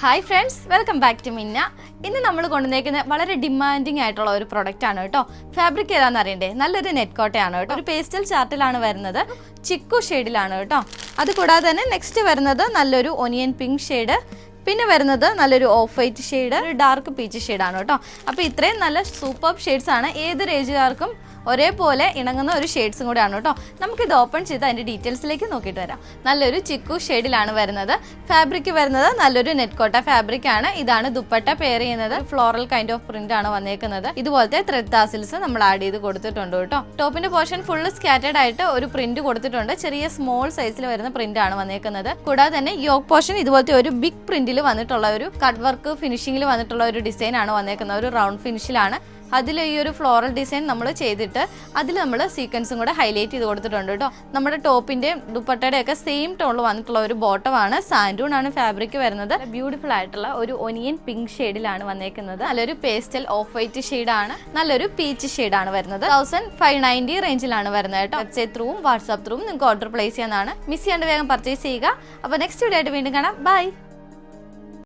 Hi friends, welcome back to Minna. ഇന്ന് നമ്മൾ കൊണ്ടുവന്നേക്കുന്ന വളരെ ഡിമാൻഡിങ് ആയിട്ടുള്ള ഒരു പ്രൊഡക്റ്റ് ആണ് കേട്ടോ. ഫാബ്രിക് ഏതാണെന്ന് അറിയണ്ടേ? നല്ലൊരു നെറ്റ് കോട്ടയാണ് കേട്ടോ. ഒരു പേസ്റ്റൽ ചാർട്ടിലാണ് വരുന്നത്, ചിക്കു ഷെയ്ഡിലാണ് കേട്ടോ. അതുകൂടാതെ തന്നെ നെക്സ്റ്റ് വരുന്നത് നല്ലൊരു ഒനിയൻ പിങ്ക് ഷെയ്ഡ്, പിന്നെ വരുന്നത് നല്ലൊരു ഓഫ് വൈറ്റ് ഷെയ്ഡ്, ഒരു ഡാർക്ക് പീച്ച് ഷെയ്ഡാണ് കേട്ടോ. അപ്പോൾ ഇത്രയും നല്ല സൂപ്പർ ഷെയ്ഡ്സ് ആണ്. ഏതൊരു ഏജുകാർക്കും ഒരേപോലെ ഇണങ്ങുന്ന ഒരു ഷെയ്ഡ്സും കൂടെയാണ് കേട്ടോ. നമുക്കിത് ഓപ്പൺ ചെയ്ത് അതിൻ്റെ ഡീറ്റെയിൽസിലേക്ക് നോക്കിയിട്ട് വരാം. നല്ലൊരു ചിക്കു ഷെയ്ഡിലാണ് വരുന്നത്. ഫാബ്രിക് വരുന്നത് നല്ലൊരു നെറ്റ് കോട്ട ഫാബ്രിക് ആണ്. ഇതാണ് ദുപ്പട്ട പെയർ ചെയ്യുന്നത്. ഫ്ലോറൽ കൈൻഡ് ഓഫ് പ്രിന്റ് ആണ് വന്നേക്കുന്നത്. ഇതുപോലത്തെ ത്രെഡ് ടാസിൽസ് നമ്മൾ ആഡ് ചെയ്ത് കൊടുത്തിട്ടുണ്ട് കേട്ടോ. ടോപ്പിന്റെ പോർഷൻ ഫുള്ള് സ്കാറ്റേഡ് ആയിട്ട് ഒരു പ്രിന്റ് കൊടുത്തിട്ടുണ്ട്. ചെറിയ സ്മോൾ സൈസിൽ വരുന്ന പ്രിന്റ് ആണ് വന്നേക്കുന്നത്. കൂടാതെ തന്നെ യോക്ക് പോർഷൻ ഇതുപോലത്തെ ഒരു ബിഗ് പ്രിന്റിൽ വന്നിട്ടുള്ള ഒരു കട്ട് വർക്ക് ഫിനിഷിംഗിൽ വന്നിട്ടുള്ള ഒരു ഡിസൈൻ ആണ് വന്നേക്കുന്നത്. ഒരു റൗണ്ട് ഫിനിഷിലാണ്. അതിൽ ഈ ഒരു ഫ്ലോറൽ ഡിസൈൻ നമ്മൾ ചെയ്തിട്ട് അതിൽ നമ്മൾ സീക്വൻസും കൂടെ ഹൈലൈറ്റ് ചെയ്ത് കൊടുത്തിട്ടുണ്ട് കേട്ടോ. നമ്മുടെ ടോപ്പിന്റെ ദുപ്പട്ടയുടെ ഒക്കെ സെയിം ടോണിൽ വന്നിട്ടുള്ള ഒരു ബോട്ടമാണ്. സാൻഡൂൺ ആണ് ഫാബ്രിക് വരുന്നത്. ബ്യൂട്ടിഫുൾ ആയിട്ടുള്ള ഒരു ഒനിയൻ പിങ്ക് ഷെയ്ഡിലാണ് വന്നേക്കുന്നത്. നല്ലൊരു പേസ്റ്റൽ ഓഫ് വൈറ്റ് ഷെയ്ഡാണ്. നല്ലൊരു പീച്ച് ഷെയ്ഡാണ് വരുന്നത്. 1590 റേഞ്ചിലാണ് വരുന്നത് കേട്ടോ. വെബ്സൈറ്റ് ത്രൂവും വാട്സ്ആപ്പ് ത്രൂവും നിങ്ങൾക്ക് ഓർഡർ പ്ലേസ് ചെയ്യാനാണ്. മിസ് ചെയ്യാണ്ട് വേഗം പർച്ചേസ് ചെയ്യുക. അപ്പോൾ നെക്സ്റ്റ് വീഡിയോ ആയിട്ട് വീണ്ടും കാണാം. ബൈ.